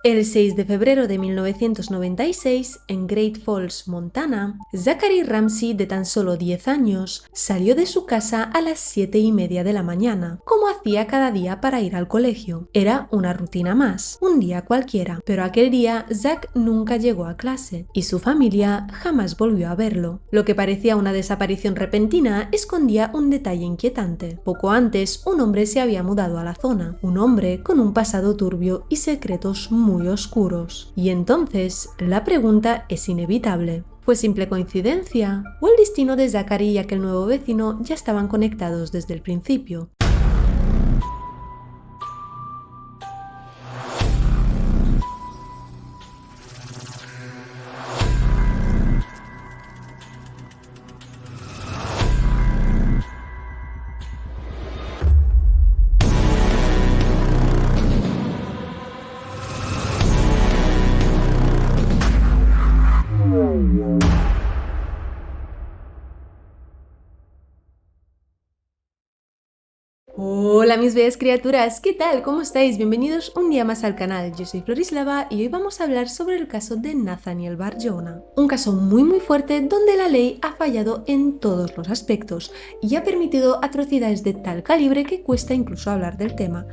El 6 de febrero de 1996, en Great Falls, Montana, Zachary Ramsey, de tan solo 10 años, salió de su casa a las 7:30 de la mañana, como hacía cada día para ir al colegio. Era una rutina más, un día cualquiera, pero aquel día Zach nunca llegó a clase y su familia jamás volvió a verlo. Lo que parecía una desaparición repentina escondía un detalle inquietante. Poco antes, un hombre se había mudado a la zona, un hombre con un pasado turbio y secretos muy oscuros. Y entonces, la pregunta es inevitable. ¿Fue simple coincidencia? ¿O el destino de Zachary y aquel nuevo vecino ya estaban conectados desde el principio? Hola mis bellas criaturas, ¿qué tal? ¿Cómo estáis? Bienvenidos un día más al canal. Yo soy Florislava y hoy vamos a hablar sobre el caso de Nathaniel Bar-Jonah. Un caso muy fuerte donde la ley ha fallado en todos los aspectos y ha permitido atrocidades de tal calibre que cuesta incluso hablar del tema.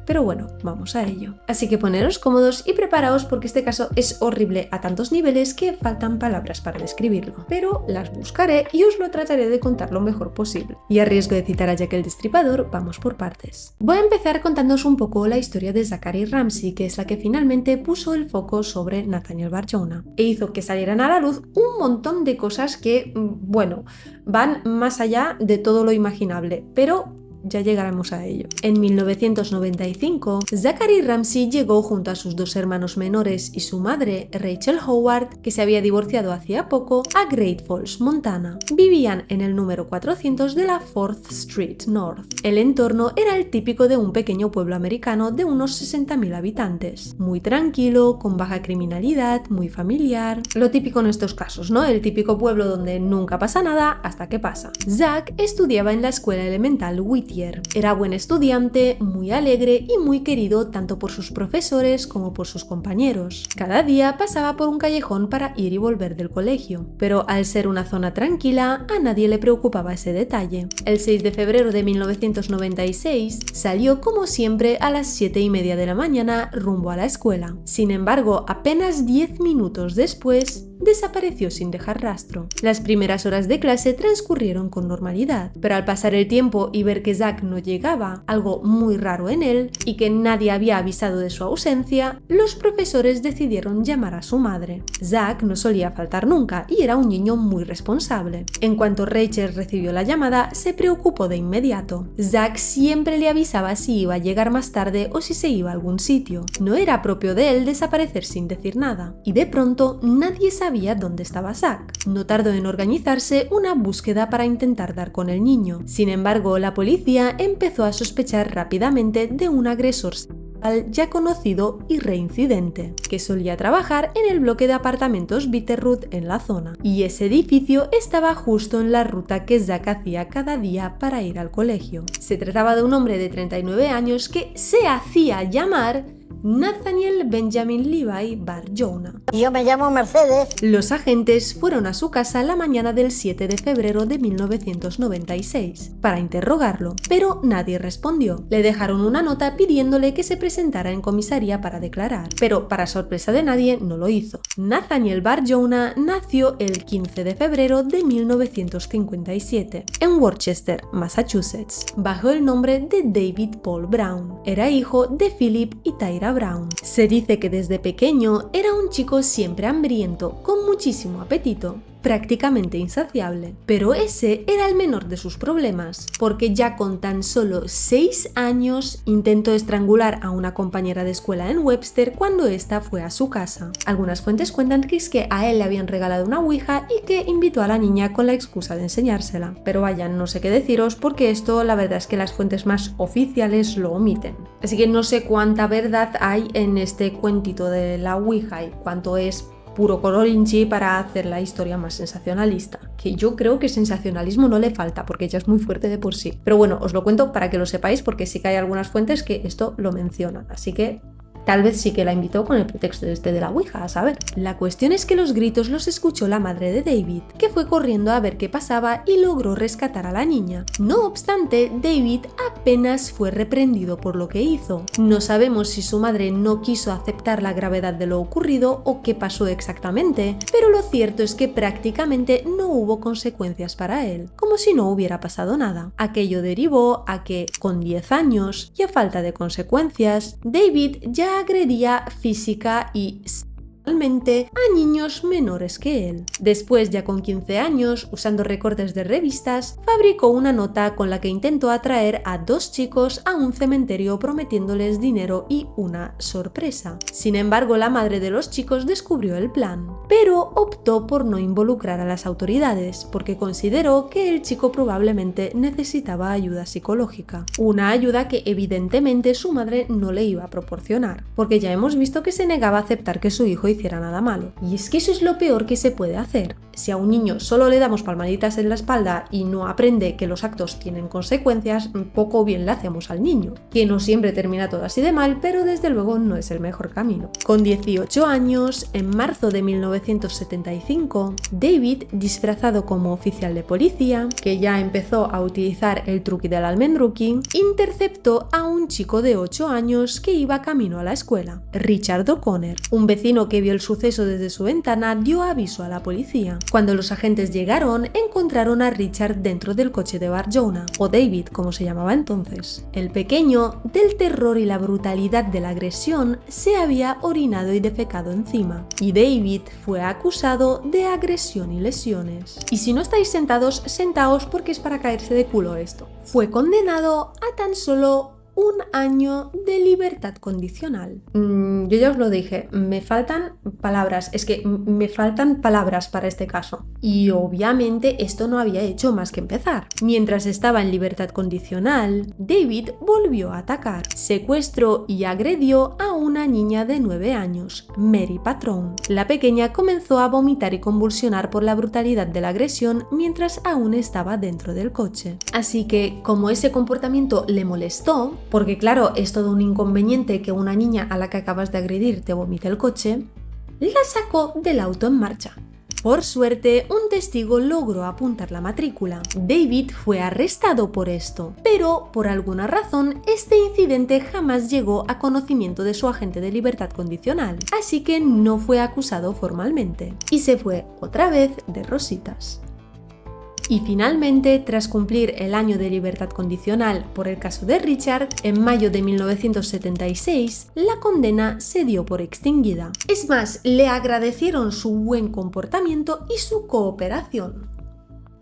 Pero bueno, vamos a ello. Así que poneros cómodos y preparaos porque este caso es horrible a tantos niveles que faltan palabras para describirlo. Pero las buscaré y os lo trataré de contar lo mejor posible. Y a riesgo de citar a Jack el Destripador, vamos por partes. Voy a empezar contándoos un poco la historia de Zachary Ramsey, que es la que finalmente puso el foco sobre Nathaniel Bar-Jonah e hizo que salieran a la luz un montón de cosas que, bueno, van más allá de todo lo imaginable, pero ya llegaremos a ello. En 1995, Zachary Ramsey llegó junto a sus dos hermanos menores y su madre, Rachel Howard, que se había divorciado hacía poco, a Great Falls, Montana. Vivían en el número 400 de la 4th Street North. El entorno era el típico de un pequeño pueblo americano de unos 60.000 habitantes. Muy tranquilo, con baja criminalidad, muy familiar. Lo típico en estos casos, ¿no? El típico pueblo donde nunca pasa nada hasta que pasa. Zach estudiaba en la escuela elemental Whittier. Era buen estudiante, muy alegre y muy querido tanto por sus profesores como por sus compañeros. Cada día pasaba por un callejón para ir y volver del colegio, pero al ser una zona tranquila, a nadie le preocupaba ese detalle. El 6 de febrero de 1996 salió como siempre a las 7:30 de la mañana rumbo a la escuela. Sin embargo, apenas 10 minutos después, desapareció sin dejar rastro. Las primeras horas de clase transcurrieron con normalidad, pero al pasar el tiempo y ver que Zach no llegaba, algo muy raro en él, y que nadie había avisado de su ausencia, los profesores decidieron llamar a su madre. Zach no solía faltar nunca y era un niño muy responsable. En cuanto Rachel recibió la llamada, se preocupó de inmediato. Zach siempre le avisaba si iba a llegar más tarde o si se iba a algún sitio. No era propio de él desaparecer sin decir nada, y de pronto nadie sabía dónde estaba Zach. No tardó en organizarse una búsqueda para intentar dar con el niño. Sin embargo, la policía empezó a sospechar rápidamente de un agresor sexual ya conocido y reincidente, que solía trabajar en el bloque de apartamentos Bitterroot en la zona. Y ese edificio estaba justo en la ruta que Zach hacía cada día para ir al colegio. Se trataba de un hombre de 39 años que se hacía llamar Nathaniel Benjamin Levi Bar-Jonah. Y yo me llamo Mercedes. Los agentes fueron a su casa la mañana del 7 de febrero de 1996 para interrogarlo, pero nadie respondió. Le dejaron una nota pidiéndole que se presentara en comisaría para declarar, pero para sorpresa de nadie no lo hizo. Nathaniel Bar-Jonah nació el 15 de febrero de 1957 en Worcester, Massachusetts, bajo el nombre de David Paul Brown. Era hijo de Philip y Tyra Brown. Se dice que desde pequeño era un chico siempre hambriento, con muchísimo apetito, prácticamente insaciable. Pero ese era el menor de sus problemas, porque ya con tan solo 6 años intentó estrangular a una compañera de escuela en Webster cuando ésta fue a su casa. Algunas fuentes cuentan que es que a él le habían regalado una ouija y que invitó a la niña con la excusa de enseñársela. Pero vaya, no sé qué deciros porque esto la verdad es que las fuentes más oficiales lo omiten. Así que no sé cuánta verdad hay en este cuentito de la ouija y cuánto es puro colorinchi para hacer la historia más sensacionalista, que yo creo que sensacionalismo no le falta porque ya es muy fuerte de por sí. Pero bueno, os lo cuento para que lo sepáis porque sí que hay algunas fuentes que esto lo mencionan, así que Tal vez sí que la invitó con el pretexto de la Ouija, a saber. La cuestión es que los gritos los escuchó la madre de David, que fue corriendo a ver qué pasaba y logró rescatar a la niña. No obstante, David apenas fue reprendido por lo que hizo. No sabemos si su madre no quiso aceptar la gravedad de lo ocurrido o qué pasó exactamente, pero lo cierto es que prácticamente no hubo consecuencias para él, como si no hubiera pasado nada. Aquello derivó a que, con 10 años y a falta de consecuencias, David ya agredía física y sexualmente a niños menores que él. Después, ya con 15 años, usando recortes de revistas, fabricó una nota con la que intentó atraer a 2 chicos a un cementerio prometiéndoles dinero y una sorpresa. Sin embargo, la madre de los chicos descubrió el plan, pero optó por no involucrar a las autoridades porque consideró que el chico probablemente necesitaba ayuda psicológica. Una ayuda que evidentemente su madre no le iba a proporcionar, porque ya hemos visto que se negaba a aceptar que su hijo hiciera nada malo. Y es que eso es lo peor que se puede hacer. Si a un niño solo le damos palmaditas en la espalda y no aprende que los actos tienen consecuencias, poco bien le hacemos al niño, que no siempre termina todo así de mal, pero desde luego no es el mejor camino. Con 18 años, en marzo de 1975, David, disfrazado como oficial de policía, que ya empezó a utilizar el truqui del almendruqui, interceptó a un chico de 8 años que iba camino a la escuela, Richard O'Connor. Un vecino que vio el suceso desde su ventana dio aviso a la policía. Cuando los agentes llegaron, encontraron a Richard dentro del coche de Barjona, o David como se llamaba entonces. El pequeño, del terror y la brutalidad de la agresión, se había orinado y defecado encima, y David fue acusado de agresión y lesiones. Y si no estáis sentados, sentaos porque es para caerse de culo esto. Fue condenado a tan solo 1 año de libertad condicional. Yo ya os lo dije, me faltan palabras, es que me faltan palabras para este caso. Y obviamente esto no había hecho más que empezar. Mientras estaba en libertad condicional, David volvió a atacar, secuestró y agredió a una niña de 9 años, Mary Patrón. La pequeña comenzó a vomitar y convulsionar por la brutalidad de la agresión mientras aún estaba dentro del coche. Así que, como ese comportamiento le molestó, porque claro, es todo un inconveniente que una niña a la que acabas de agredir te vomite el coche, la sacó del auto en marcha. Por suerte, un testigo logró apuntar la matrícula. David fue arrestado por esto, pero por alguna razón este incidente jamás llegó a conocimiento de su agente de libertad condicional, así que no fue acusado formalmente y se fue otra vez de rositas. Y finalmente, tras cumplir el año de libertad condicional por el caso de Richard, en mayo de 1976, la condena se dio por extinguida. Es más, le agradecieron su buen comportamiento y su cooperación.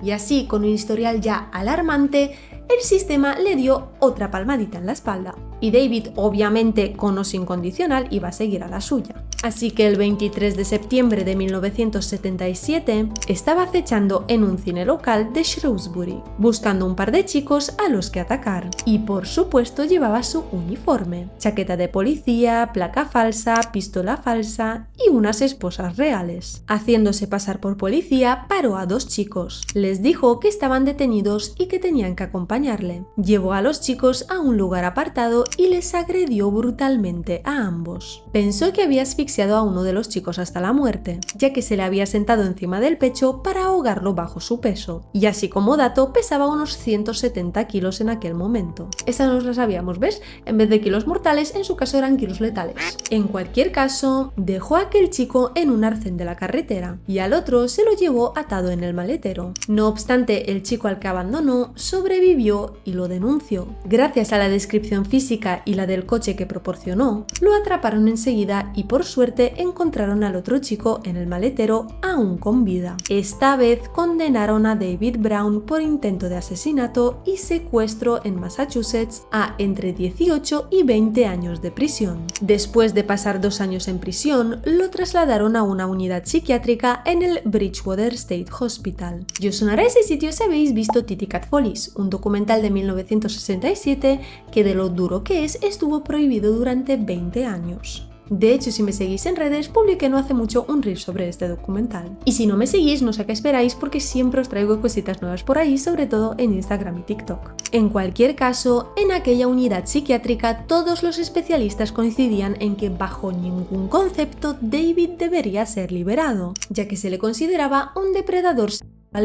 Y así, con un historial ya alarmante, el sistema le dio otra palmadita en la espalda. Y David, obviamente, con o sin condicional, iba a seguir a la suya. Así que el 23 de septiembre de 1977 estaba acechando en un cine local de Shrewsbury, buscando un par de chicos a los que atacar. Y por supuesto llevaba su uniforme, chaqueta de policía, placa falsa, pistola falsa y unas esposas reales. Haciéndose pasar por policía, paró a 2 chicos. Les dijo que estaban detenidos y que tenían que acompañarle. Llevó a los chicos a un lugar apartado y les agredió brutalmente a ambos. Pensó que había asfixiado a uno de los chicos hasta la muerte, ya que se le había sentado encima del pecho para ahogarlo bajo su peso. Y así como dato, pesaba unos 170 kilos en aquel momento. Esa nos la sabíamos, ¿ves? En vez de kilos mortales, en su caso eran kilos letales. En cualquier caso, dejó a aquel chico en un arcén de la carretera y al otro se lo llevó atado en el maletero. No obstante, el chico al que abandonó sobrevivió y lo denunció. Gracias a la descripción física y la del coche que proporcionó, lo atraparon enseguida y por suerte encontraron al otro chico en el maletero aún con vida. Esta vez condenaron a David Brown por intento de asesinato y secuestro en Massachusetts a entre 18 y 20 años de prisión. Después de pasar 2 años en prisión, lo trasladaron a una unidad psiquiátrica en el Bridgewater State Hospital. Y os sonará ese sitio si habéis visto Titicat Follies, un documental de 1967 que de lo duro que es estuvo prohibido durante 20 años. De hecho, si me seguís en redes, publiqué no hace mucho un reel sobre este documental. Y si no me seguís, no sé a qué esperáis porque siempre os traigo cositas nuevas por ahí, sobre todo en Instagram y TikTok. En cualquier caso, en aquella unidad psiquiátrica todos los especialistas coincidían en que bajo ningún concepto David debería ser liberado, ya que se le consideraba un depredador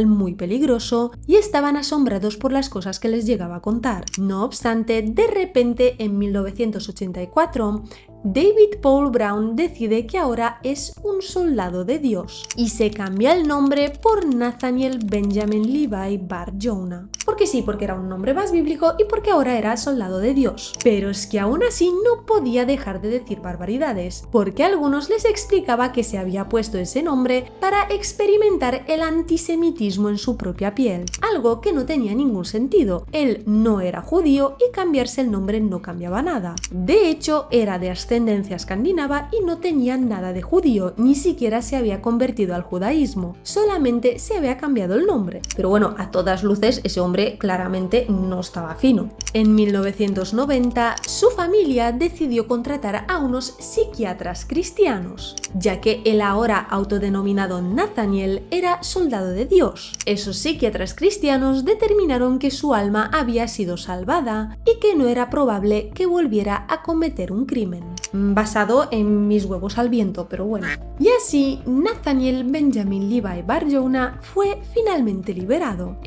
muy peligroso y estaban asombrados por las cosas que les llegaba a contar. No obstante, de repente en 1984, David Paul Brown decide que ahora es un soldado de Dios y se cambia el nombre por Nathaniel Benjamin Levi Bar Jonah. Porque sí, porque era un nombre más bíblico y porque ahora era soldado de Dios. Pero es que aún así no podía dejar de decir barbaridades, porque a algunos les explicaba que se había puesto ese nombre para experimentar el antisemitismo en su propia piel, algo que no tenía ningún sentido. Él no era judío y cambiarse el nombre no cambiaba nada. De hecho, era de ascendencia escandinava y no tenía nada de judío, ni siquiera se había convertido al judaísmo, solamente se había cambiado el nombre. Pero bueno, a todas luces ese hombre claramente no estaba fino. En 1990, su familia decidió contratar a unos psiquiatras cristianos, ya que el ahora autodenominado Nathaniel era soldado de Dios. Esos psiquiatras cristianos determinaron que su alma había sido salvada y que no era probable que volviera a cometer un crimen. Basado en mis huevos al viento, pero bueno. Y así, Nathaniel Benjamin Levi Bar Jonah fue finalmente liberado.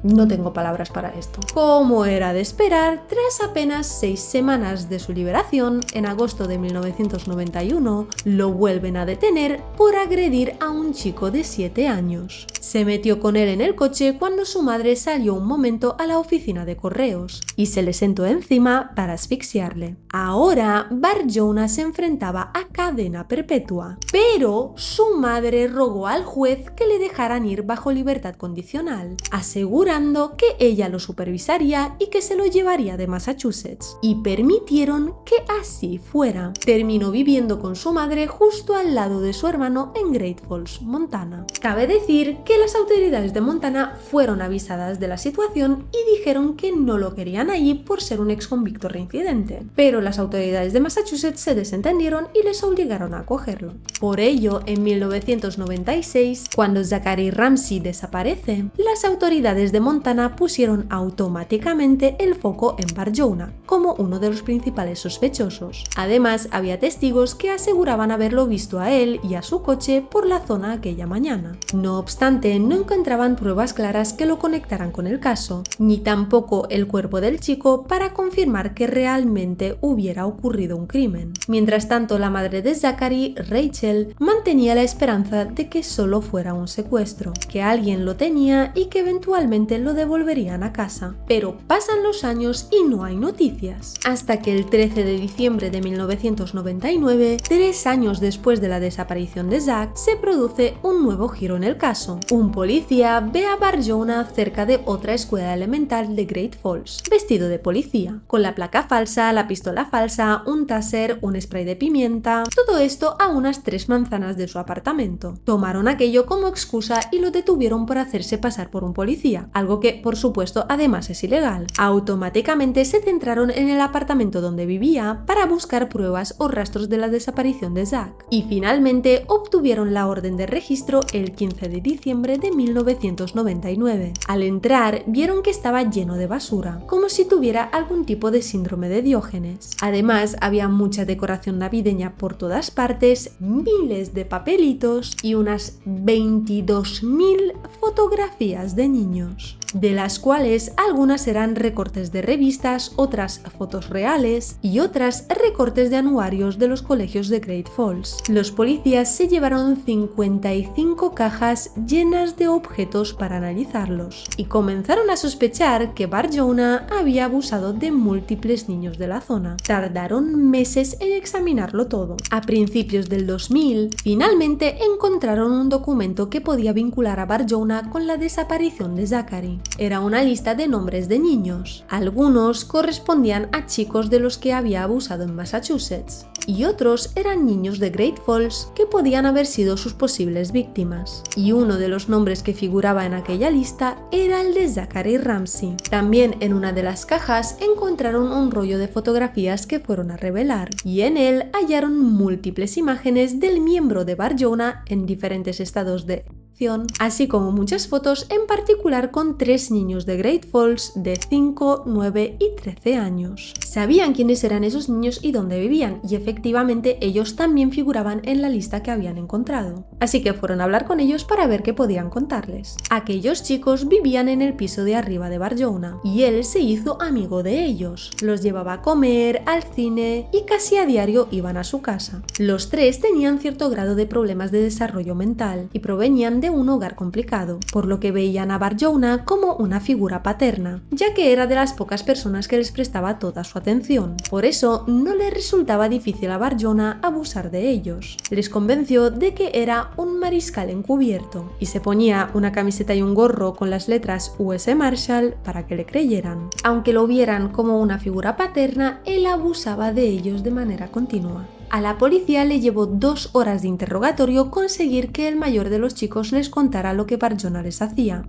No tengo palabras para esto. Como era de esperar, tras apenas 6 semanas de su liberación, en agosto de 1991, lo vuelven a detener por agredir a un chico de 7 años. Se metió con él en el coche cuando su madre salió un momento a la oficina de correos y se le sentó encima para asfixiarle. Ahora, Bar Jonah se enfrentaba a cadena perpetua, pero su madre rogó al juez que le dejaran ir bajo libertad condicional, asegurando que ella lo supervisaría y que se lo llevaría de Massachusetts, y permitieron que así fuera. Terminó viviendo con su madre justo al lado de su hermano en Great Falls, Montana. Cabe decir que las autoridades de Montana fueron avisadas de la situación y dijeron que no lo querían allí por ser un ex convicto reincidente, pero las autoridades de Massachusetts se desentendieron y les obligaron a acogerlo. Por ello, en 1996, cuando Zachary Ramsey desaparece, las autoridades de Montana pusieron automáticamente el foco en Bar Jonah como uno de los principales sospechosos. Además, había testigos que aseguraban haberlo visto a él y a su coche por la zona aquella mañana. No obstante, no encontraban pruebas claras que lo conectaran con el caso, ni tampoco el cuerpo del chico para confirmar que realmente hubiera ocurrido un crimen. Mientras tanto, la madre de Zachary, Rachel, mantenía la esperanza de que solo fuera un secuestro, que alguien lo tenía y que eventualmente lo devolverían a casa. Pero pasan los años y no hay noticias. Hasta que el 13 de diciembre de 1999, 3 años después de la desaparición de Zach, se produce un nuevo giro en el caso. Un policía ve a Bar Jonah cerca de otra escuela elemental de Great Falls, vestido de policía, con la placa falsa, la pistola falsa, un taser, un spray de pimienta, todo esto a unas 3 manzanas de su apartamento. Tomaron aquello como excusa y lo detuvieron por hacerse pasar por un policía, algo que, por supuesto, además es ilegal. Automáticamente se centraron en el apartamento donde vivía para buscar pruebas o rastros de la desaparición de Zach. Y finalmente obtuvieron la orden de registro el 15 de diciembre de 1999. Al entrar, vieron que estaba lleno de basura, como si tuviera algún tipo de síndrome de Diógenes. Además, había mucha decoración navideña por todas partes, miles de papelitos y unas 22.000 fotografías de niños, de las cuales algunas eran recortes de revistas, otras fotos reales y otras recortes de anuarios de los colegios de Great Falls. Los policías se llevaron 55 cajas llenas de objetos para analizarlos y comenzaron a sospechar que Bar Jonah había abusado de múltiples niños de la zona. Tardaron meses en examinarlo todo. A principios del 2000, finalmente encontraron un documento que podía vincular a Bar Jonah con la desaparición de Zachary. Zachary. Era una lista de nombres de niños. Algunos correspondían a chicos de los que había abusado en Massachusetts y otros eran niños de Great Falls que podían haber sido sus posibles víctimas. Y uno de los nombres que figuraba en aquella lista era el de Zachary Ramsey. También en una de las cajas encontraron un rollo de fotografías que fueron a revelar y en él hallaron múltiples imágenes del miembro de Bar Jonah en diferentes estados de así como muchas fotos, en particular con 3 niños de Great Falls de 5, 9 y 13 años. Sabían quiénes eran esos niños y dónde vivían, y efectivamente ellos también figuraban en la lista que habían encontrado. Así que fueron a hablar con ellos para ver qué podían contarles. Aquellos chicos vivían en el piso de arriba de Bar Jonah, y él se hizo amigo de ellos. Los llevaba a comer, al cine y casi a diario iban a su casa. Los 3 tenían cierto grado de problemas de desarrollo mental y provenían de un hogar complicado, por lo que veían a Bar Jonah como una figura paterna, ya que era de las pocas personas que les prestaba toda su atención. Por eso no les resultaba difícil a Bar Jonah abusar de ellos. Les convenció de que era un mariscal encubierto y se ponía una camiseta y un gorro con las letras US Marshal para que le creyeran. Aunque lo vieran como una figura paterna, él abusaba de ellos de manera continua. A la policía le llevó 2 horas de interrogatorio conseguir que el mayor de los chicos les contara lo que Bar Jonah les hacía,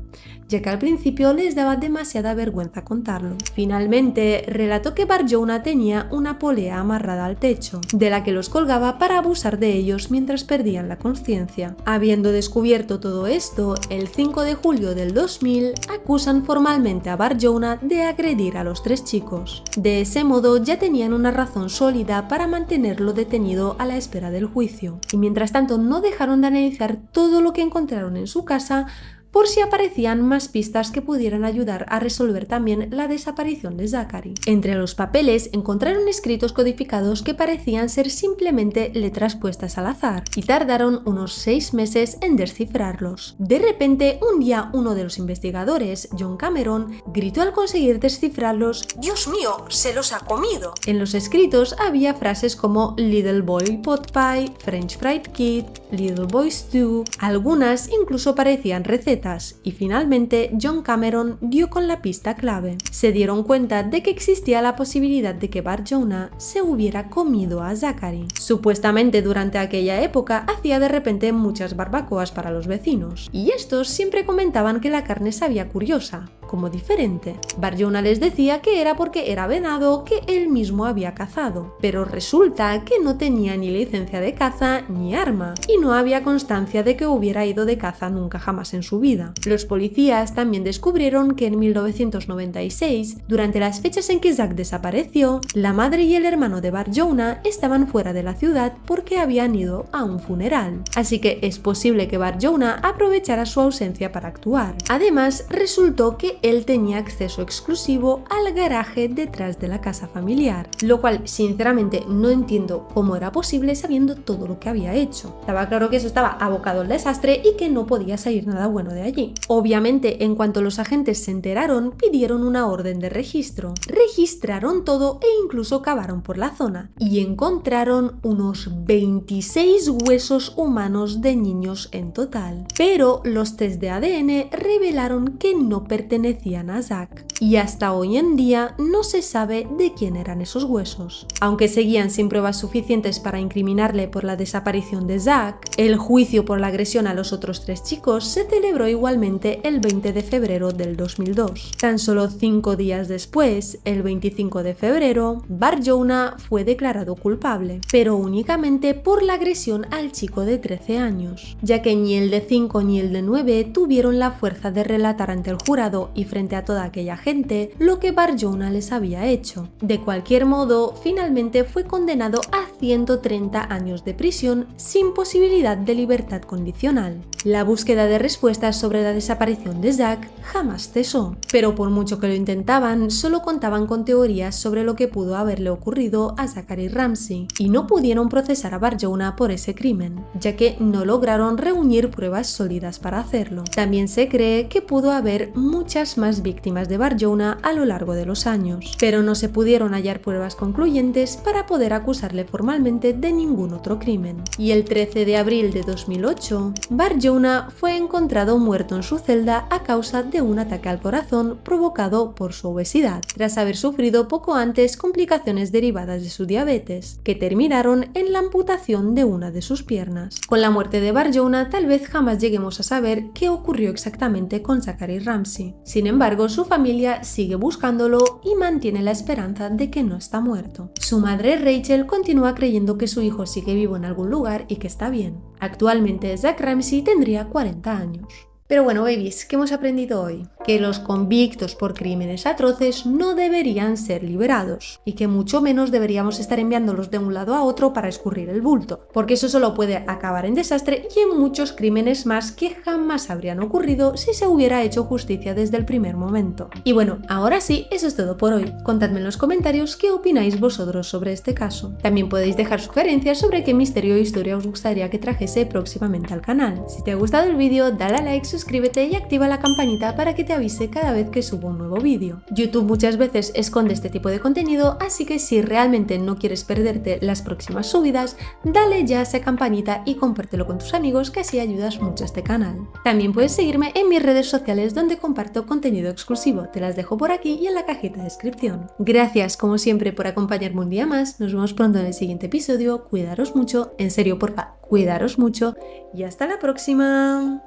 ya que al principio les daba demasiada vergüenza contarlo. Finalmente, relató que Bar Jonah tenía una polea amarrada al techo, de la que los colgaba para abusar de ellos mientras perdían la conciencia. Habiendo descubierto todo esto, el 5 de julio del 2000 acusan formalmente a Bar Jonah de agredir a los 3 chicos. De ese modo ya tenían una razón sólida para mantenerlo detenido a la espera del juicio, y mientras tanto no dejaron de analizar todo lo que encontraron en su casa por si aparecían más pistas que pudieran ayudar a resolver también la desaparición de Zachary. Entre los papeles encontraron escritos codificados que parecían ser simplemente letras puestas al azar, y tardaron unos 6 meses en descifrarlos. De repente, un día uno de los investigadores, John Cameron, gritó al conseguir descifrarlos: «¡Dios mío, se los ha comido!». En los escritos había frases como Little Boy Pot Pie, French Fried Kid, Little Boy Stew, algunas incluso parecían recetas, y finalmente John Cameron dio con la pista clave. Se dieron cuenta de que existía la posibilidad de que Bar Jonah se hubiera comido a Zachary. Supuestamente durante aquella época hacía de repente muchas barbacoas para los vecinos, y estos siempre comentaban que la carne sabía curiosa, como diferente. Bar Jonah les decía que era porque era venado que él mismo había cazado, pero resulta que no tenía ni licencia de caza ni arma, y no había constancia de que hubiera ido de caza nunca jamás en su vida. Los policías también descubrieron que en 1996, durante las fechas en que Zach desapareció, la madre y el hermano de Bar Jonah estaban fuera de la ciudad porque habían ido a un funeral. Así que es posible que Bar Jonah aprovechara su ausencia para actuar. Además, resultó que él tenía acceso exclusivo al garaje detrás de la casa familiar, lo cual sinceramente no entiendo cómo era posible sabiendo todo lo que había hecho. Estaba claro que eso estaba abocado al desastre y que no podía salir nada bueno de allí. Obviamente, en cuanto los agentes se enteraron, pidieron una orden de registro. Registraron todo e incluso cavaron por la zona y encontraron unos 26 huesos humanos de niños en total. Pero los test de ADN revelaron que no pertenecían a Zach, y hasta hoy en día no se sabe de quién eran esos huesos. Aunque seguían sin pruebas suficientes para incriminarle por la desaparición de Zach, el juicio por la agresión a los otros 3 chicos se celebró igualmente el 20 de febrero del 2002. Tan solo 5 días después, el 25 de febrero, Bar Jonah fue declarado culpable, pero únicamente por la agresión al chico de 13 años, ya que ni el de 5 ni el de 9 tuvieron la fuerza de relatar ante el jurado y frente a toda aquella gente lo que Bar Jonah les había hecho. De cualquier modo, finalmente fue condenado a 130 años de prisión sin posibilidad de libertad condicional. La búsqueda de respuestas sobre la desaparición de Zach jamás cesó, pero por mucho que lo intentaban, solo contaban con teorías sobre lo que pudo haberle ocurrido a Zachary Ramsey, y no pudieron procesar a Bar Jonah por ese crimen, ya que no lograron reunir pruebas sólidas para hacerlo. También se cree que pudo haber muchas más víctimas de Bar Jonah a lo largo de los años, pero no se pudieron hallar pruebas concluyentes para poder acusarle formalmente de ningún otro crimen. Y el 13 de abril de 2008, Bar-Jonah fue encontrado muerto en su celda a causa de un ataque al corazón provocado por su obesidad, tras haber sufrido poco antes complicaciones derivadas de su diabetes, que terminaron en la amputación de una de sus piernas. Con la muerte de Bar-Jonah tal vez jamás lleguemos a saber qué ocurrió exactamente con Zachary Ramsey. Sin embargo, su familia sigue buscándolo y mantiene la esperanza de que no está muerto. Su madre Rachel continúa creyendo que su hijo sigue vivo en algún lugar y que está bien. Actualmente Zach Ramsey tendría 40 años. Pero bueno, babies, ¿qué hemos aprendido hoy? Que los convictos por crímenes atroces no deberían ser liberados y que mucho menos deberíamos estar enviándolos de un lado a otro para escurrir el bulto, porque eso solo puede acabar en desastre y en muchos crímenes más que jamás habrían ocurrido si se hubiera hecho justicia desde el primer momento. Y bueno, ahora sí, eso es todo por hoy. Contadme en los comentarios qué opináis vosotros sobre este caso. También podéis dejar sugerencias sobre qué misterio o historia os gustaría que trajese próximamente al canal. Si te ha gustado el vídeo, dale a like, suscríbete y activa la campanita para que te avise cada vez que subo un nuevo vídeo. YouTube muchas veces esconde este tipo de contenido, así que si realmente no quieres perderte las próximas subidas, dale ya a esa campanita y compártelo con tus amigos, que así ayudas mucho a este canal. También puedes seguirme en mis redes sociales donde comparto contenido exclusivo, te las dejo por aquí y en la cajita de descripción. Gracias como siempre por acompañarme un día más, nos vemos pronto en el siguiente episodio, cuidaros mucho, en serio porfa, cuidaros mucho y hasta la próxima.